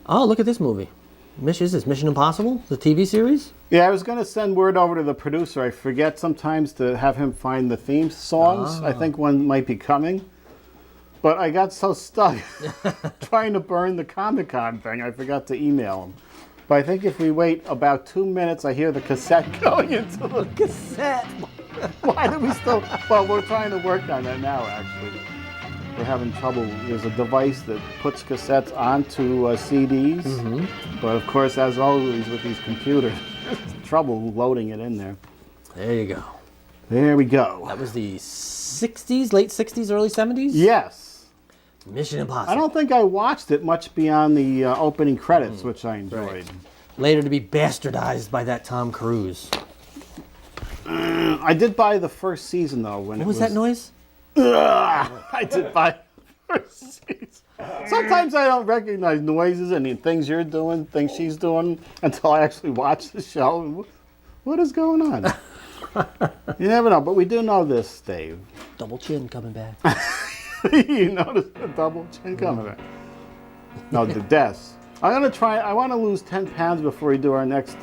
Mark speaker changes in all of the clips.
Speaker 1: Oh, look at this movie. Is this Mission Impossible, the TV series?
Speaker 2: Yeah, I was going to send word over to the producer. I forget sometimes to have him find the theme songs. I think one might be coming. But I got so stuck trying to burn the Comic-Con thing, I forgot to email him. But I think if we wait about 2 minutes, I hear the cassette going into the
Speaker 1: Cassette.
Speaker 2: Why do we still? Well, we're trying to work on that now, actually. We're having trouble. There's a device that puts cassettes onto CDs. But of course, as always with these computers, there's trouble loading it in there.
Speaker 1: There you go.
Speaker 2: There we go.
Speaker 1: That was the 60s, late 60s, early 70s?
Speaker 2: Yes.
Speaker 1: Mission Impossible.
Speaker 2: I don't think I watched it much beyond the opening credits, which I enjoyed.
Speaker 1: Right. Later to be bastardized by that Tom Cruise.
Speaker 2: I did buy the first season, though. When
Speaker 1: What was that noise?
Speaker 2: I did buy the first season. Sometimes I don't recognize noises and things you're doing, things she's doing, until I actually watch the show. What is going on? You never know, but we do know this, Dave.
Speaker 1: Double chin coming back.
Speaker 2: You notice the double chin coming back. No, the deaths. I want to lose 10 pounds before we do our next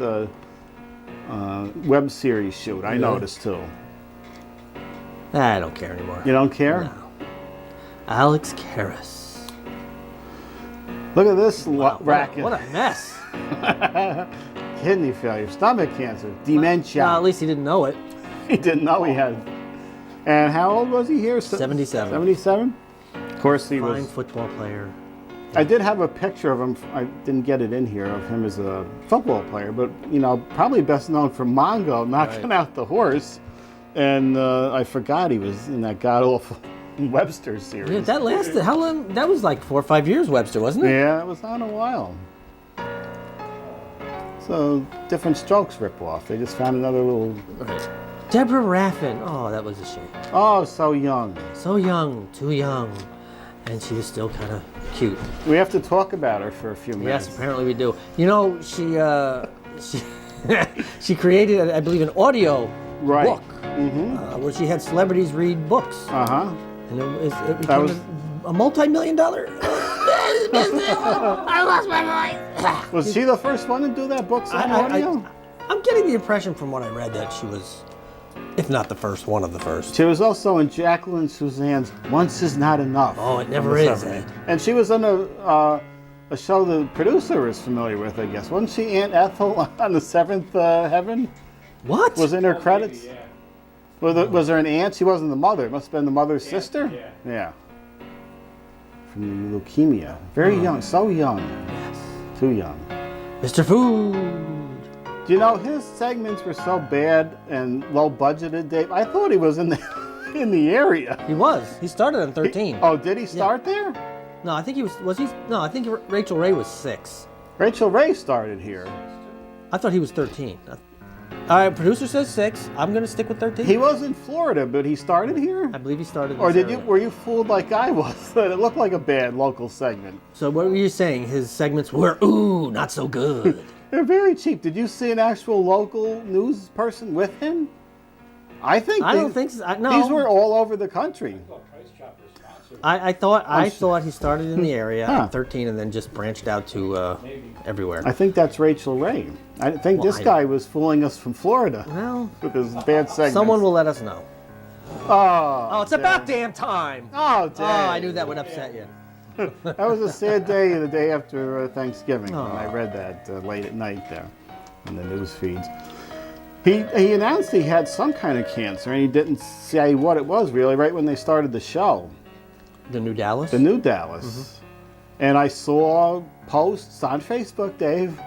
Speaker 2: web series shoot. I noticed too.
Speaker 1: I don't care anymore.
Speaker 2: You don't care?
Speaker 1: No. Alex Karras.
Speaker 2: Look at this
Speaker 1: Wow,
Speaker 2: racket.
Speaker 1: What a mess.
Speaker 2: Kidney failure, stomach cancer, dementia.
Speaker 1: Well, at least he didn't know it.
Speaker 2: He didn't know he had. And how old was he here?
Speaker 1: 77.
Speaker 2: 77? Of course he
Speaker 1: Fine
Speaker 2: was.
Speaker 1: football player.
Speaker 2: I did have a picture of him. I didn't get it in here of him as a football player, but probably best known for Mongo knocking out the horse. And I forgot he was in that god awful Webster series.
Speaker 1: Yeah, that lasted, how long? That was like 4 or 5 years, Webster, wasn't it?
Speaker 2: Yeah, it was on a while. So, Different Strokes ripoff. They just found another little.
Speaker 1: Deborah Raffin. Oh, that was a shame.
Speaker 2: Oh, so young.
Speaker 1: So young, too young. And she was still kind of cute.
Speaker 2: We have to talk about her for a few minutes.
Speaker 1: Yes, apparently we do. She created, I believe, an audio book where she had celebrities read books. And it became a multi-million-dollar business. I lost my voice.
Speaker 2: Was she the first one to do that book on audio?
Speaker 1: I'm getting the impression from what I read that she was, if not the first, one of the first.
Speaker 2: She was also in Jacqueline Suzanne's Once Is Not Enough.
Speaker 1: Oh, it never is.
Speaker 2: And she was on a show the producer is familiar with, I guess. Wasn't she Aunt Ethel on the Seventh Heaven?
Speaker 1: What?
Speaker 2: Was in her credits?
Speaker 3: Yeah.
Speaker 2: Was there an aunt? She wasn't the mother. It must have been the mother's sister? Yeah. From the leukemia. Very young. So young.
Speaker 1: Yes.
Speaker 2: Too young.
Speaker 1: Mr. Food.
Speaker 2: Do you know his segments were so bad and low budgeted, Dave? I thought he was in the area.
Speaker 1: He was. He started on 13.
Speaker 2: Did he start there?
Speaker 1: No, I think he was he? No, I think Rachel Ray was 6.
Speaker 2: Rachel Ray started here.
Speaker 1: I thought he was 13. All right, producer says 6. I'm going to stick with 13.
Speaker 2: He was in Florida, but he started here?
Speaker 1: I believe he started in
Speaker 2: Or
Speaker 1: this area.
Speaker 2: were you fooled like I was that it looked like a bad local segment?
Speaker 1: So what were you saying? His segments were, ooh, not so good.
Speaker 2: They're very cheap. Did you see an actual local news person with him? I don't
Speaker 1: think so. No.
Speaker 2: These were all over the country.
Speaker 1: I thought he started in the area at 13 and then just branched out to everywhere.
Speaker 2: I think that's Rachel Ray. I think this guy was fooling us from Florida with his bad segments.
Speaker 1: Someone will let us know.
Speaker 2: Oh,
Speaker 1: it's about damn time.
Speaker 2: Oh, damn.
Speaker 1: Oh, I knew that would upset you.
Speaker 2: That was a sad day, the day after Thanksgiving, when I read that late at night there in the news feeds. He announced he had some kind of cancer, and he didn't say what it was really right when they started the show.
Speaker 1: The New Dallas?
Speaker 2: The New Dallas. And I saw posts on Facebook, Dave,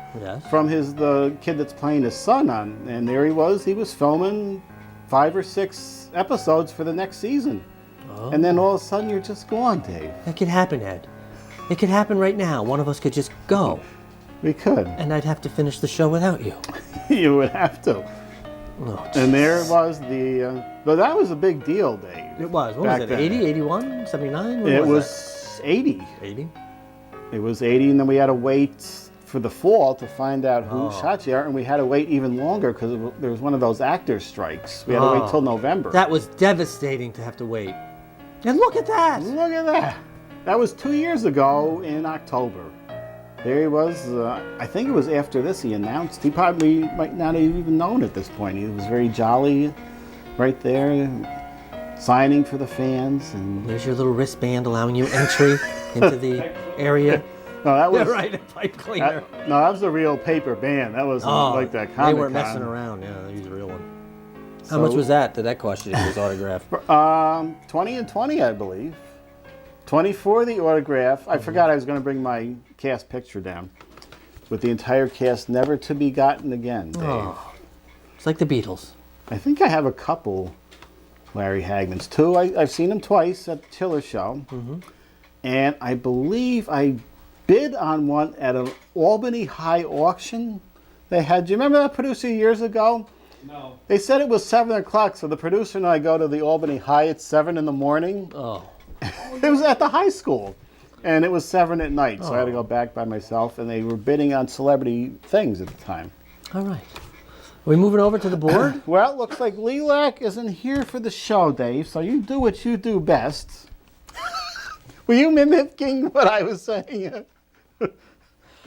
Speaker 2: from the kid that's playing his son on, and there he was filming 5 or 6 episodes for the next season. And then all of a sudden you're just gone, Dave.
Speaker 1: That could happen, Ed. It could happen right now. One of us could just go.
Speaker 2: We could.
Speaker 1: And I'd have to finish the show without you.
Speaker 2: You would have to.
Speaker 1: Oh,
Speaker 2: and there was but that was a big deal, Dave.
Speaker 1: It was. What was it, 80, 81, 79?
Speaker 2: It was 80.
Speaker 1: 80?
Speaker 2: It was 80, and then we had to wait for the fall to find out who shot JR, and we had to wait even longer because there was one of those actors strikes. We had to wait till November.
Speaker 1: That was devastating to have to wait. And look at that!
Speaker 2: Look at that. That was 2 years ago in October. There he was. I think it was after this he announced. He probably might not have even known at this point. He was very jolly right there, signing for the fans. And
Speaker 1: there's your little wristband allowing you entry into the area.
Speaker 2: No, that was
Speaker 1: right, a pipe cleaner.
Speaker 2: That was a real paper band. That wasn't like that Comic-Con.
Speaker 1: They weren't messing around. Yeah, they used a real one. How much was that? Did that cost you to get his autograph?
Speaker 2: 20 and 20, I believe. 20 for the autograph. I forgot I was going to bring my cast picture down. With the entire cast never to be gotten again, Dave.
Speaker 1: Oh, it's like the Beatles.
Speaker 2: I think I have a couple Larry Hagmans. Two, I've seen them twice at the Tiller Show. Mm-hmm. And I believe I bid on one at an Albany High auction they had. Do you remember that, producer, years ago?
Speaker 3: No.
Speaker 2: They said it was 7 o'clock, so the producer and I go to the Albany High at 7 in the morning.
Speaker 1: Oh.
Speaker 2: It was at the high school, and it was 7 at night, so I had to go back by myself, and they were bidding on celebrity things at the time.
Speaker 1: All right. Are we moving over to the board?
Speaker 2: Well, it looks like Lilac isn't here for the show, Dave, so you do what you do best. Were you mimicking what I was saying?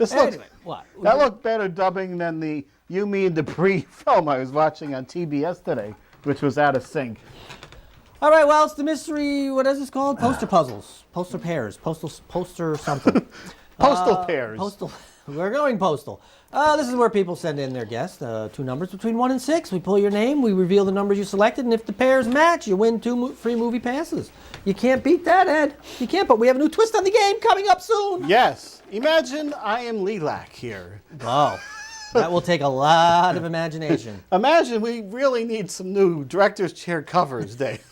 Speaker 1: Anyway, what?
Speaker 2: That looked better dubbing than the You Mean Dupree film I was watching on TBS today, which was out of sync.
Speaker 1: All right, well, it's the mystery, what is this called? Poster puzzles, poster pairs, poster something.
Speaker 2: Postal pairs.
Speaker 1: Postal, we're going postal. This is where people send in their guests, 2 numbers between 1 and 6. We pull your name, we reveal the numbers you selected, and if the pairs match, you win 2 free movie passes. You can't beat that, Ed. You can't, but we have a new twist on the game coming up soon.
Speaker 2: Yes. Imagine I am Lilac here.
Speaker 1: Oh, that will take a lot of imagination.
Speaker 2: Imagine we really need some new director's chair covers, Dave.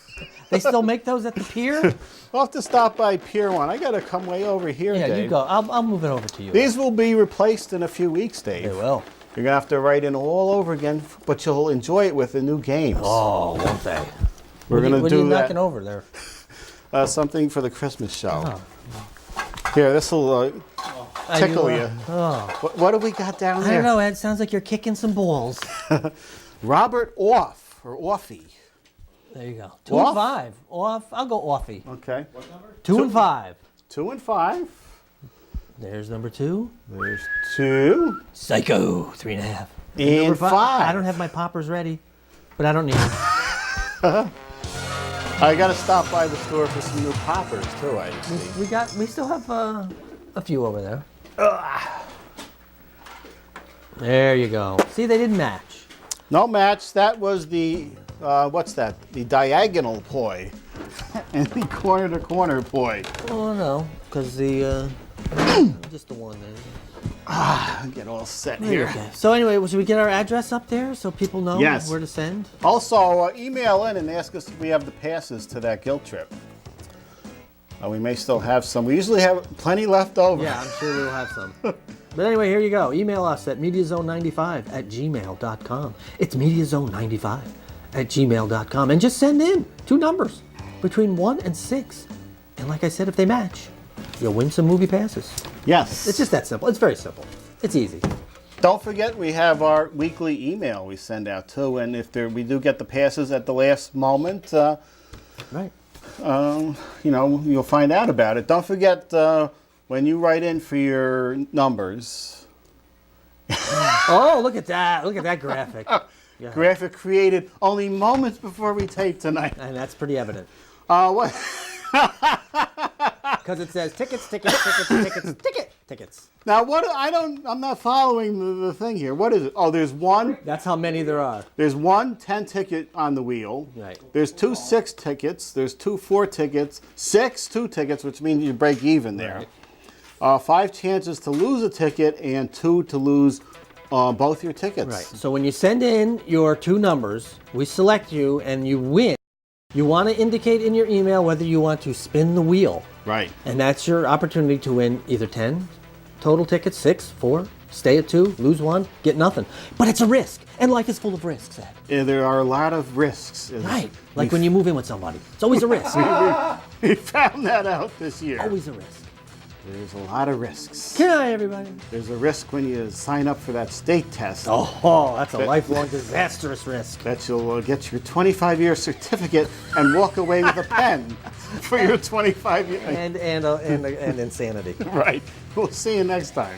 Speaker 1: They still make those at the pier?
Speaker 2: We'll have to stop by Pier 1. I got to come way over here,
Speaker 1: Yeah,
Speaker 2: Dave.
Speaker 1: you go. I'll move it over to you.
Speaker 2: These will be replaced in a few weeks, Dave.
Speaker 1: They will.
Speaker 2: You're going to have to write in all over again, but you'll enjoy it with the new games.
Speaker 1: Oh, won't they?
Speaker 2: We're going to do
Speaker 1: What are you
Speaker 2: that.
Speaker 1: knocking over there?
Speaker 2: Something for the Christmas show. Here, this will tickle you. What do we got down there?
Speaker 1: I don't know, Ed. Sounds like you're kicking some balls.
Speaker 2: Robert Off, or Offie.
Speaker 1: There you go. 2 and 5. Off. I'll go offie.
Speaker 2: Okay.
Speaker 3: What number?
Speaker 1: 2 and 5.
Speaker 2: 2 and 5.
Speaker 1: There's number 2.
Speaker 2: There's 2.
Speaker 1: Psycho. 3.5.
Speaker 2: And
Speaker 1: Number
Speaker 2: 5.
Speaker 1: I don't have my poppers ready, but I don't need them.
Speaker 2: I got to stop by the store for some new poppers too. I see.
Speaker 1: We still have a few over there. There you go. See, they didn't match.
Speaker 2: No match. That was the what's that? The diagonal poi, and the corner to corner poi.
Speaker 1: Oh no, because the just the one there.
Speaker 2: Get all set
Speaker 1: There
Speaker 2: here.
Speaker 1: you go. So anyway, should we get our address up there so people know
Speaker 2: Yes.
Speaker 1: where to send?
Speaker 2: Also, email in and ask us if we have the passes to that guilt trip. We may still have some. We usually have plenty left over.
Speaker 1: Yeah, I'm sure we'll have some. But anyway, here you go. Email us at mediazone95@gmail.com. It's mediazone95@gmail.com. And just send in 2 numbers between 1 and 6. And like I said, if they match, you'll win some movie passes.
Speaker 2: Yes.
Speaker 1: It's just that simple. It's very simple. It's easy.
Speaker 2: Don't forget, we have our weekly email we send out too. And if we do get the passes at the last moment,
Speaker 1: Right.
Speaker 2: you'll find out about it. Don't forget when you write in for your numbers.
Speaker 1: Oh, look at that. Look at that graphic. Yeah.
Speaker 2: Graphic created only moments before we tape tonight.
Speaker 1: And that's pretty evident.
Speaker 2: What?
Speaker 1: Because it says tickets.
Speaker 2: Now what? I'm not following the thing here. What is it? Oh, there's one.
Speaker 1: That's how many there are.
Speaker 2: There's one 10 ticket on the wheel.
Speaker 1: Right.
Speaker 2: There's 2 6 tickets. There's 2 4 tickets. 6 2 tickets, which means you break even there.
Speaker 1: Right.
Speaker 2: 5 chances to lose a ticket and 2 to lose both your tickets.
Speaker 1: Right. So when you send in your 2 numbers, we select you and you win. You want to indicate in your email whether you want to spin the wheel.
Speaker 2: Right.
Speaker 1: And that's your opportunity to win either 10 total tickets, 6, 4, stay at 2, lose 1, get nothing. But it's a risk. And life is full of risks, Ed.
Speaker 2: Yeah, there are a lot of risks.
Speaker 1: Right. Like when you move in with somebody. It's always a risk.
Speaker 2: We found that out this year.
Speaker 1: Always a risk.
Speaker 2: There's a lot of risks.
Speaker 1: Good night, everybody.
Speaker 2: There's a risk when you sign up for that state test.
Speaker 1: Oh, that's a lifelong disastrous risk.
Speaker 2: That you'll get your 25-year certificate and walk away with a pen for your 25 years.
Speaker 1: And insanity.
Speaker 2: Right. We'll see you next time.